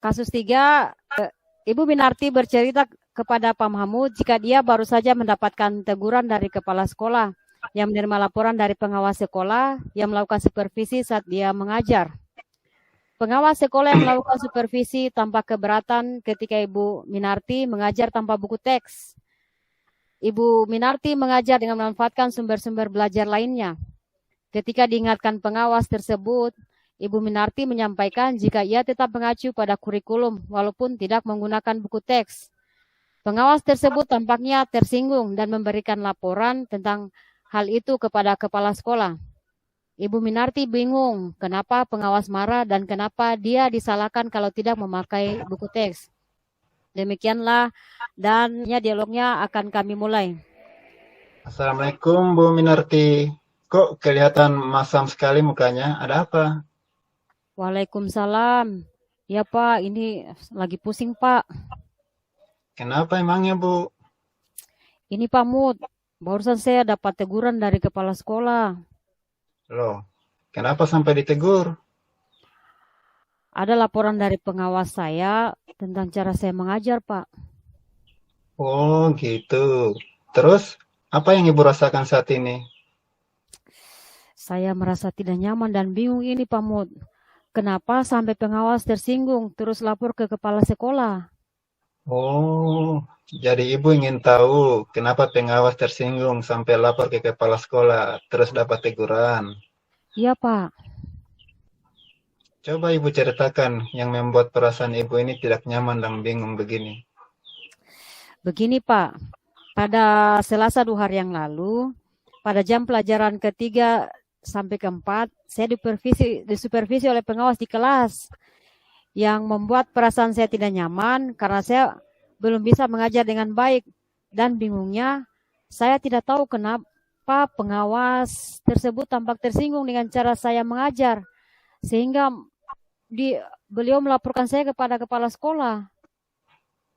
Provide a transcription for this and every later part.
Kasus 3, Ibu Minarti bercerita kepada Pak Mahmud jika dia baru saja mendapatkan teguran dari kepala sekolah yang menerima laporan dari pengawas sekolah yang melakukan supervisi saat dia mengajar. Pengawas sekolah yang melakukan supervisi tanpa keberatan ketika Ibu Minarti mengajar tanpa buku teks. Ibu Minarti mengajar dengan memanfaatkan sumber-sumber belajar lainnya. Ketika diingatkan pengawas tersebut, Ibu Minarti menyampaikan jika ia tetap mengacu pada kurikulum walaupun tidak menggunakan buku teks. Pengawas tersebut tampaknya tersinggung dan memberikan laporan tentang hal itu kepada kepala sekolah. Ibu Minarti bingung kenapa pengawas marah dan kenapa dia disalahkan kalau tidak memakai buku teks. Demikianlah dan dialognya akan kami mulai. Assalamualaikum Bu Minarti. Kok kelihatan masam sekali mukanya? Ada apa? Waalaikumsalam. Ya Pak, ini lagi pusing Pak. Kenapa emangnya Bu? Ini Pak Mut, barusan saya dapat teguran dari kepala sekolah. Loh, kenapa sampai ditegur? Ada laporan dari pengawas saya tentang cara saya mengajar Pak. Oh gitu. Terus, apa yang Ibu rasakan saat ini? Saya merasa tidak nyaman dan bingung ini Pak Mut. Kenapa sampai pengawas tersinggung terus lapor ke kepala sekolah? Oh, jadi Ibu ingin tahu kenapa pengawas tersinggung sampai lapor ke kepala sekolah, terus dapat teguran. Iya Pak. Coba Ibu ceritakan yang membuat perasaan Ibu ini tidak nyaman dan bingung begini. Begini Pak, pada Selasa 2 hari yang lalu, pada jam pelajaran ketiga sampai keempat, saya disupervisi oleh pengawas di kelas yang membuat perasaan saya tidak nyaman karena saya belum bisa mengajar dengan baik dan bingungnya saya tidak tahu kenapa pengawas tersebut tampak tersinggung dengan cara saya mengajar sehingga beliau melaporkan saya kepada kepala sekolah.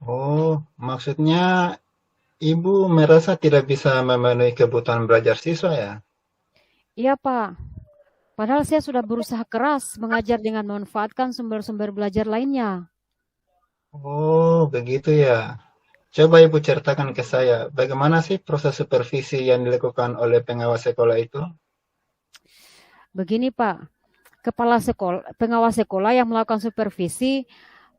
Oh, maksudnya Ibu merasa tidak bisa memenuhi kebutuhan belajar siswa ya? Iya Pak, padahal saya sudah berusaha keras mengajar dengan memanfaatkan sumber-sumber belajar lainnya. Oh, begitu ya. Coba Ibu ceritakan ke saya, bagaimana sih proses supervisi yang dilakukan oleh pengawas sekolah itu? Begini Pak, pengawas sekolah yang melakukan supervisi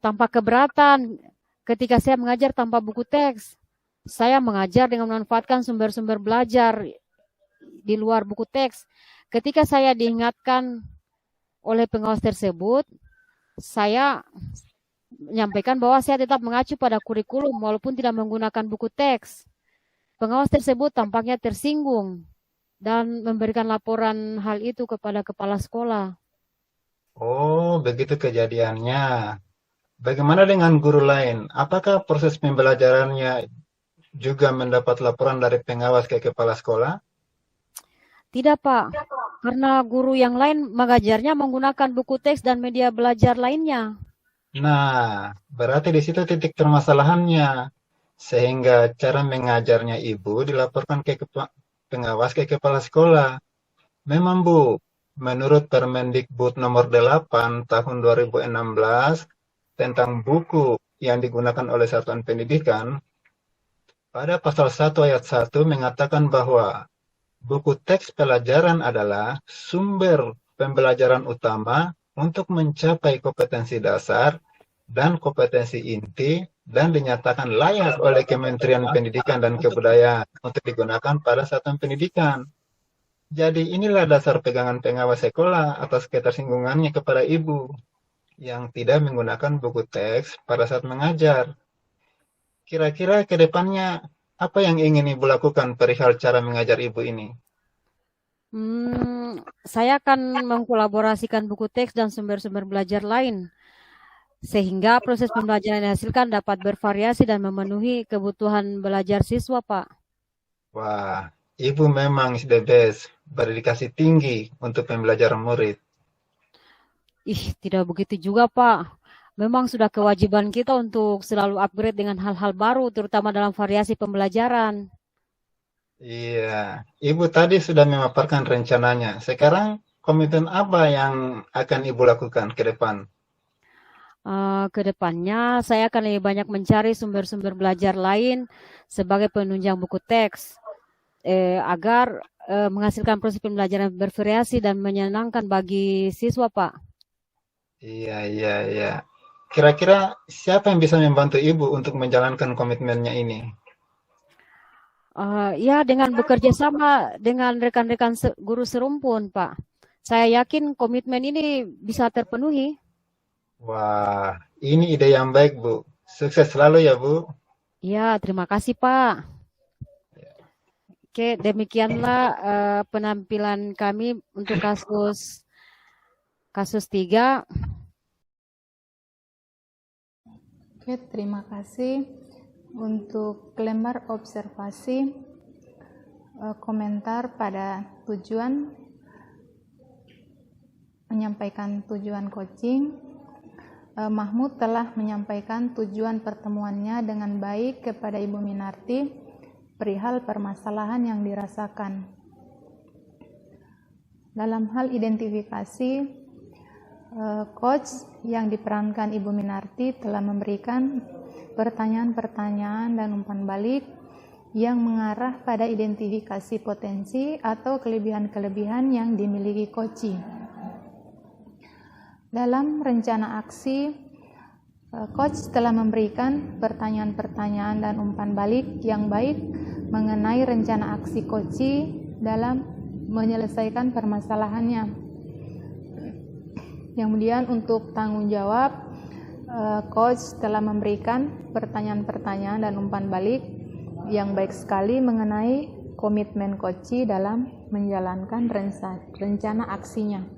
tanpa keberatan ketika saya mengajar tanpa buku teks. Saya mengajar dengan memanfaatkan sumber-sumber belajar di luar buku teks. Ketika saya diingatkan oleh pengawas tersebut, saya menyampaikan bahwa saya tetap mengacu pada kurikulum walaupun tidak menggunakan buku teks. Pengawas tersebut tampaknya tersinggung dan memberikan laporan hal itu kepada kepala sekolah. Oh, begitu kejadiannya. Bagaimana dengan guru lain? Apakah proses pembelajarannya juga mendapat laporan dari pengawas ke kepala sekolah? Tidak, Pak. Karena guru yang lain mengajarnya menggunakan buku teks dan media belajar lainnya. Nah, berarti di situ titik permasalahannya. Sehingga cara mengajarnya Ibu dilaporkan ke pengawas ke kepala sekolah. Memang Bu, menurut Permendikbud nomor 8 tahun 2016 tentang buku yang digunakan oleh satuan pendidikan, pada pasal 1 ayat 1 mengatakan bahwa buku teks pelajaran adalah sumber pembelajaran utama untuk mencapai kompetensi dasar dan kompetensi inti dan dinyatakan layak oleh Kementerian Pendidikan dan Kebudayaan untuk digunakan pada satuan pendidikan. Jadi inilah dasar pegangan pengawas sekolah atas ketersinggungannya kepada Ibu yang tidak menggunakan buku teks pada saat mengajar. Kira-kira ke depannya apa yang ingin Ibu lakukan perihal cara mengajar Ibu ini? Saya akan mengkolaborasikan buku teks dan sumber-sumber belajar lain sehingga proses pembelajaran yang dihasilkan dapat bervariasi dan memenuhi kebutuhan belajar siswa, Pak. Wah, Ibu memang is the best, berdedikasi tinggi untuk pembelajaran murid. Tidak begitu juga, Pak. Memang sudah kewajiban kita untuk selalu upgrade dengan hal-hal baru, terutama dalam variasi pembelajaran. Iya, Ibu tadi sudah memaparkan rencananya. Sekarang komitmen apa yang akan Ibu lakukan ke depan? Ke depannya saya akan lebih banyak mencari sumber-sumber belajar lain sebagai penunjang buku teks agar menghasilkan proses pembelajaran bervariasi dan menyenangkan bagi siswa, Pak. Iya, iya, iya. Kira-kira siapa yang bisa membantu Ibu untuk menjalankan komitmennya ini? Ya, dengan bekerja sama dengan rekan-rekan guru serumpun, Pak. Saya yakin komitmen ini bisa terpenuhi. Wah, ini ide yang baik, Bu. Sukses selalu ya, Bu. Ya, terima kasih, Pak. Oke, demikianlah penampilan kami untuk kasus 3. Oke, terima kasih. Untuk lembar observasi, komentar pada tujuan, menyampaikan tujuan coaching. Mahmud telah menyampaikan tujuan pertemuannya dengan baik kepada Ibu Minarti perihal permasalahan yang dirasakan. Dalam hal identifikasi, coach yang diperankan Ibu Minarti telah memberikan pertanyaan-pertanyaan dan umpan balik yang mengarah pada identifikasi potensi atau kelebihan-kelebihan yang dimiliki coach. Dalam rencana aksi, coach telah memberikan pertanyaan-pertanyaan dan umpan balik yang baik mengenai rencana aksi coach dalam menyelesaikan permasalahannya. Kemudian untuk tanggung jawab, coach telah memberikan pertanyaan-pertanyaan dan umpan balik yang baik sekali mengenai komitmen coach dalam menjalankan rencana aksinya.